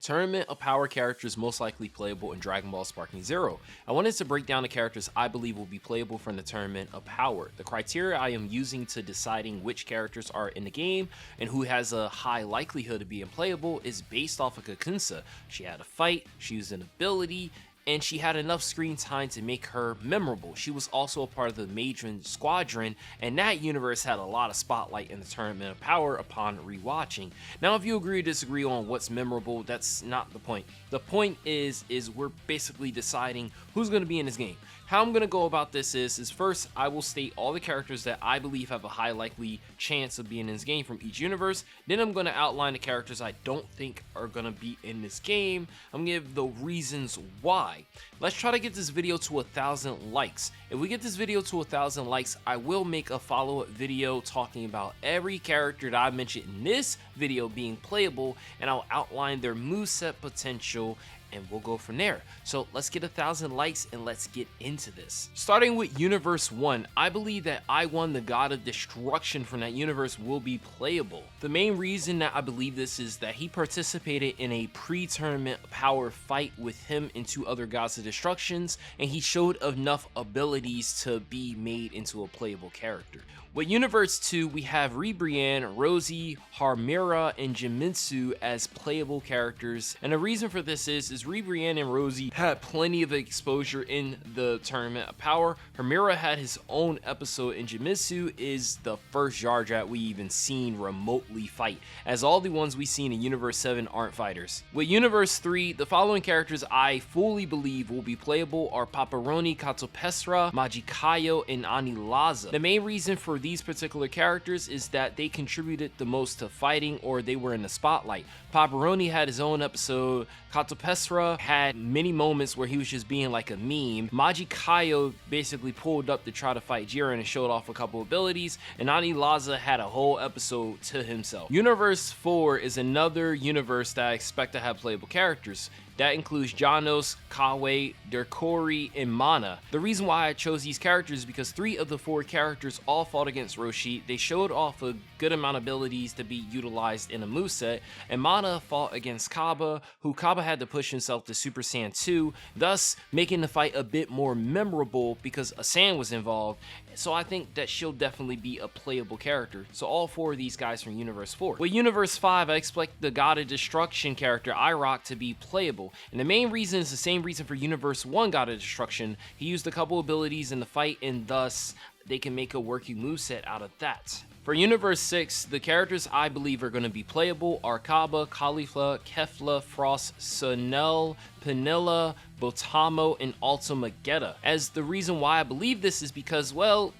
Tournament of Power characters most likely playable in Dragon Ball Sparking Zero. I wanted to break down the characters I believe will be playable from the Tournament of Power. The criteria I am using to deciding which characters are in the game and who has a high likelihood of being playable is based off of Kakunsa. She had a fight, she used an ability, and she had enough screen time to make her memorable. She was also a part of the maiden squadron, and that universe had a lot of spotlight in the Tournament of Power upon rewatching. Now, if you agree or disagree on what's memorable, that's not the point. The point is we're basically deciding who's going to be in this game. How I'm going to go about this is first, I will state all the characters that I believe have a high likely chance of being in this game from each universe. Then I'm going to outline the characters I don't think are going to be in this game. I'm going to give the reasons why. Let's try to get this video to 1,000 likes. If we get this video to 1,000 likes, I will make a follow-up video talking about every character that I mentioned in this video being playable, and I'll outline their moveset potential, and we'll go from there. So let's get 1,000 likes and let's get into this. Starting with Universe 1, I believe that I1, the God of Destruction from that universe, will be playable. The main reason that I believe this is that he participated in a pre-tournament power fight with him and two other Gods of Destructions, and he showed enough abilities to be made into a playable character. With Universe 2, we have Ribrianne, Rosie, Harmira, and Jimitsu as playable characters, and the reason for this is Ribrianne and Rosie had plenty of exposure in the Tournament of Power. Harmira had his own episode, and Jimitsu is the first Jar Jar we even seen remotely fight, as all the ones we seen in Universe 7 aren't fighters. With Universe 3, the following characters I fully believe will be playable are Paparoni, Katopesra, Majikayo, and Anilaza. The main reason for these particular characters is that they contributed the most to fighting, or they were in the spotlight. Paparoni had his own episode, Katopesra had many moments where he was just being like a meme, Majikayo basically pulled up to try to fight Jiren and showed off a couple abilities, and Anilaza had a whole episode to himself. Universe 4 is another universe that I expect to have playable characters. That includes Janos, Kawe, Derkori, and Mana. The reason why I chose these characters is because 3 of the 4 characters all fought against Roshi. They showed off a good amount of abilities to be utilized in a moveset, and Mana fought against Kaba, who Kaba had to push himself to Super Saiyan 2, thus making the fight a bit more memorable because a Saiyan was involved. So I think that she'll definitely be a playable character. So all 4 of these guys from Universe 4. With Universe 5, I expect the God of Destruction character, Iroh, to be playable. And the main reason is the same reason for Universe 1 God of Destruction. He used a couple abilities in the fight, and thus they can make a working moveset out of that. For Universe 6, the characters I believe are going to be playable are Kaba, Caulifla, Kefla, Frost, Sunel, Penilla, Botamo, and Ultimagetta. As the reason why I believe this is because, well,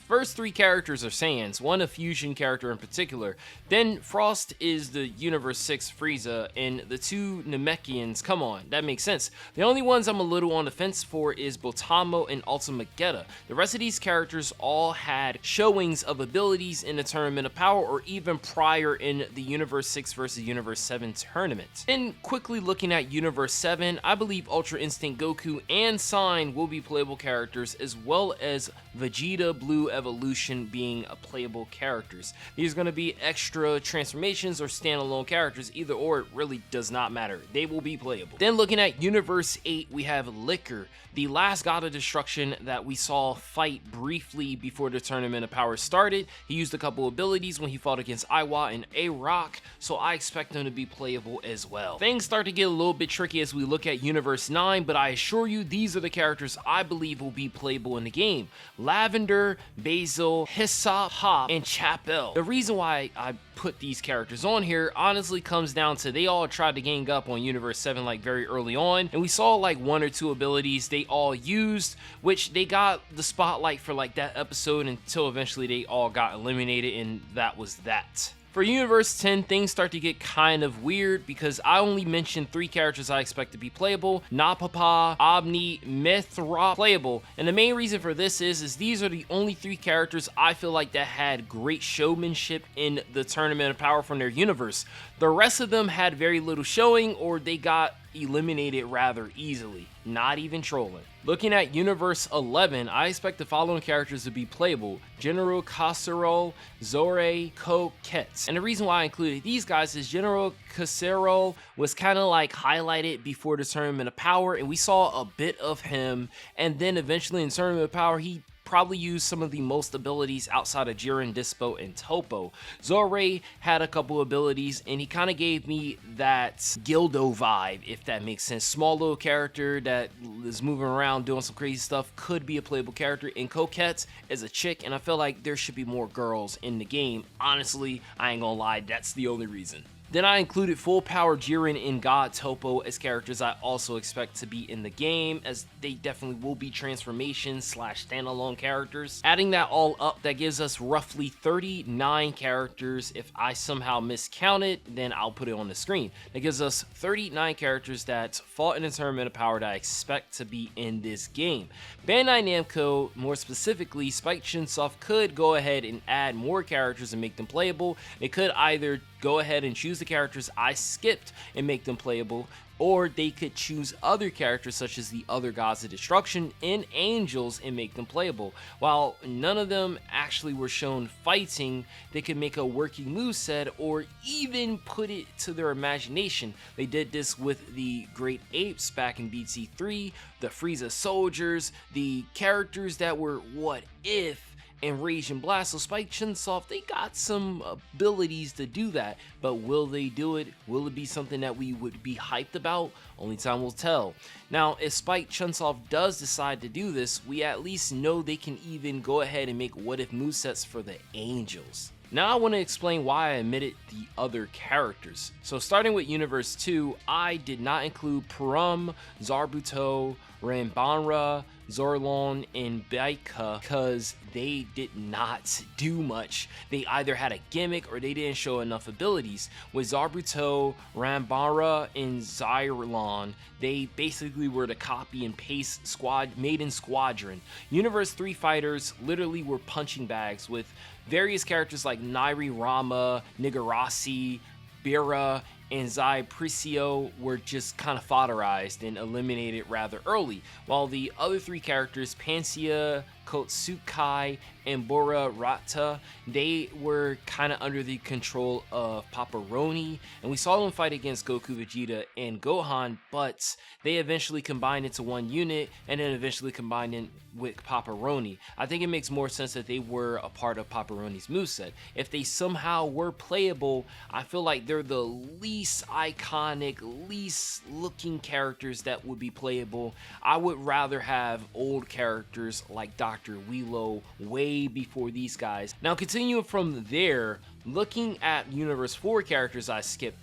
first 3 characters are Saiyans, one a fusion character in particular. Then Frost is the Universe 6 Frieza, and the 2 Namekians, come on, that makes sense. The only ones I'm a little on the fence for is Botamo and Ultimagetta. The rest of these characters all had showings of abilities in the Tournament of Power, or even prior in the Universe 6 versus Universe 7 tournament. And quickly looking at Universe 7, I believe Ultra Instinct Goku and Sign will be playable characters, as well as Vegeta, Blue Evolution being playable characters. These are going to be extra transformations or standalone characters, either or, it really does not matter. They will be playable. Then looking at Universe 8, we have Liquor, the last God of Destruction that we saw fight briefly before the Tournament of Power started. He used a couple abilities when he fought against Iwa and A-Rock, so I expect him to be playable as well. Things start to get a little bit tricky as we look at Universe 9, but I assure you these are the characters I believe will be playable in the game. Lavender, Basil, Hyssop, Hop, and Chapel. The reason why I put these characters on here honestly comes down to they all tried to gang up on Universe 7 like very early on, and we saw like 1 or 2 abilities they all used, which they got the spotlight for like that episode until eventually they all got eliminated, and that was that. For Universe 10, things start to get kind of weird because I only mentioned 3 characters I expect to be playable: Napapa, Omni, Mithra playable. And the main reason for this is these are the only 3 characters I feel like that had great showmanship in the Tournament of Power from their universe. The rest of them had very little showing, or they got eliminated rather easily, not even trolling. Looking at Universe 11, I expect the following characters to be playable: General Casserole, Zore, Ko, Ketz. And the reason why I included these guys is General Casserole was kind of like highlighted before the Tournament of Power, and we saw a bit of him, and then eventually in Tournament of Power, he probably used some of the most abilities outside of Jiren, Dispo, and Topo. Zore had a couple abilities, and he kind of gave me that Gildo vibe, if that makes sense. Small little character that is moving around doing some crazy stuff, could be a playable character. And Coquette is a chick, and I feel like there should be more girls in the game. Honestly, I ain't gonna lie, that's the only reason. Then I included Full Power Jiren and God Topo as characters I also expect to be in the game, as they definitely will be transformations slash standalone characters. Adding that all up, that gives us roughly 39 characters. If I somehow miscounted, then I'll put it on the screen. That gives us 39 characters that fought in the Tournament of Power that I expect to be in this game. Bandai Namco, more specifically Spike Chunsoft, could go ahead and add more characters and make them playable. They could either go ahead and choose the characters I skipped and make them playable, or they could choose other characters such as the other Gods of Destruction and Angels and make them playable. While none of them actually were shown fighting, they could make a working moveset or even put it to their imagination. They did this with the Great Apes back in BT3, the Frieza Soldiers, the characters that were What If, and Rage and Blast. So Spike Chunsoft, they got some abilities to do that, but will they do it? Will it be something that we would be hyped about? Only time will tell. Now, if Spike Chunsoft does decide to do this, we at least know they can even go ahead and make What If movesets for the Angels. Now I want to explain why I omitted the other characters. So starting with Universe 2, I did not include Purum, Zarbuto, Rambanra, Zorlon, and Baika because they did not do much. They either had a gimmick or they didn't show enough abilities. With Zarbuto, Rambanra, and Zyrlon, they basically were the copy and paste maiden squadron. Universe 3 fighters literally were punching bags with various characters like Nairi Rama, Nigarasi, Bira, and Zypricio were just kind of fodderized and eliminated rather early, while the other three characters, Pansia, Kotsukai, and Bora Rata, they were kind of under the control of Paparoni, and we saw them fight against Goku, Vegeta, and Gohan, but they eventually combined into one unit and then eventually combined in with Paparoni. I think it makes more sense that they were a part of Paparoni's moveset. If they somehow were playable, I feel like they're the least iconic, least looking characters that would be playable. I would rather have old characters like Dr. Wheelo way before these guys. Now continuing from there, looking at Universe 4 characters I skipped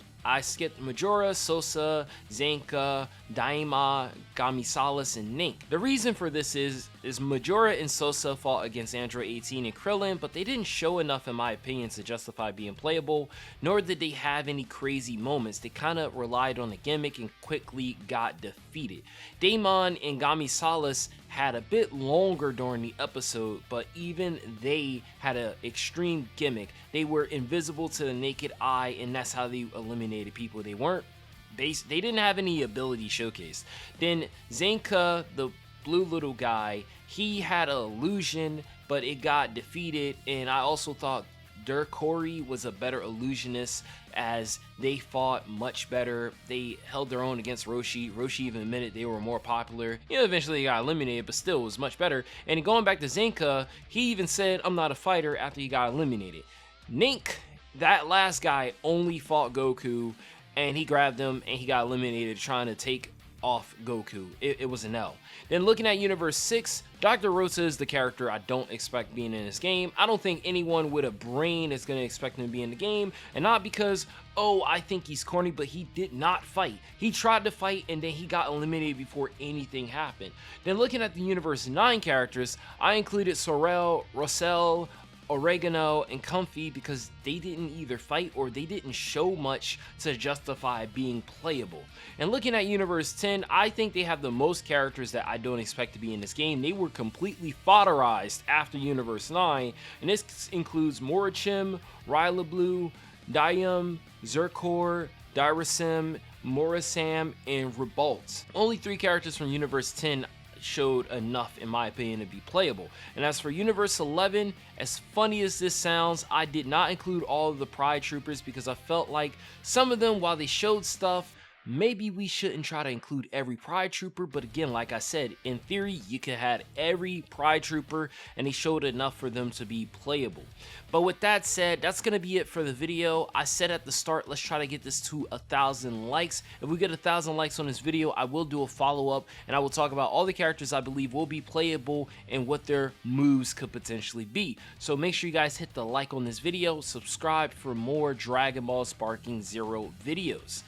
Majora, Sosa, Zanka, Daima, Gamisalis, and Nink. The reason for this is Majora and Sosa fought against Android 18 and Krillin, but they didn't show enough in my opinion to justify being playable, nor did they have any crazy moments. They kind of relied on the gimmick and quickly got defeated. Daimon and Gamisalis had a bit longer during the episode, but even they had an extreme gimmick. They were invisible to the naked eye, and that's how they eliminated people. They didn't have any ability showcased. Then Zanka, the blue little guy, he had an illusion, but it got defeated, and I also thought Durkori was a better illusionist as they fought much better. They held their own against Roshi. Roshi even admitted they were more popular. Eventually they got eliminated, but still was much better. And going back to Zanka, he even said, "I'm not a fighter," after he got eliminated. Nink, that last guy, only fought Goku, and he grabbed him and he got eliminated trying to take off Goku. It was an L. Then looking at Universe 6, Dr. Rota is the character I don't expect being in this game. I don't think anyone with a brain is going to expect him to be in the game, and not because, oh, I think he's corny, but he did not fight. He tried to fight and then he got eliminated before anything happened. Then looking at the Universe 9 characters, I included Sorel, Rosel, Oregano, and Comfy because they didn't either fight or they didn't show much to justify being playable. And looking at Universe 10, I think they have the most characters that I don't expect to be in this game. They were completely fodderized after Universe 9, and this includes Morichim, Ryla Blue, Dayum, Zerkor, Dyrasem, Morasam, and Revolt. Only 3 characters from Universe 10 showed enough, in my opinion, to be playable. And as for Universe 11, as funny as this sounds, I did not include all of the Pride Troopers because I felt like some of them, while they showed stuff, maybe we shouldn't try to include every Pride Trooper, but again, like I said, in theory, you could have every Pride Trooper and they showed enough for them to be playable. But with that said, that's going to be it for the video. I said at the start, let's try to get this to 1,000 likes. If we get 1,000 likes on this video, I will do a follow-up and I will talk about all the characters I believe will be playable and what their moves could potentially be. So make sure you guys hit the like on this video, subscribe for more Dragon Ball Sparking Zero videos.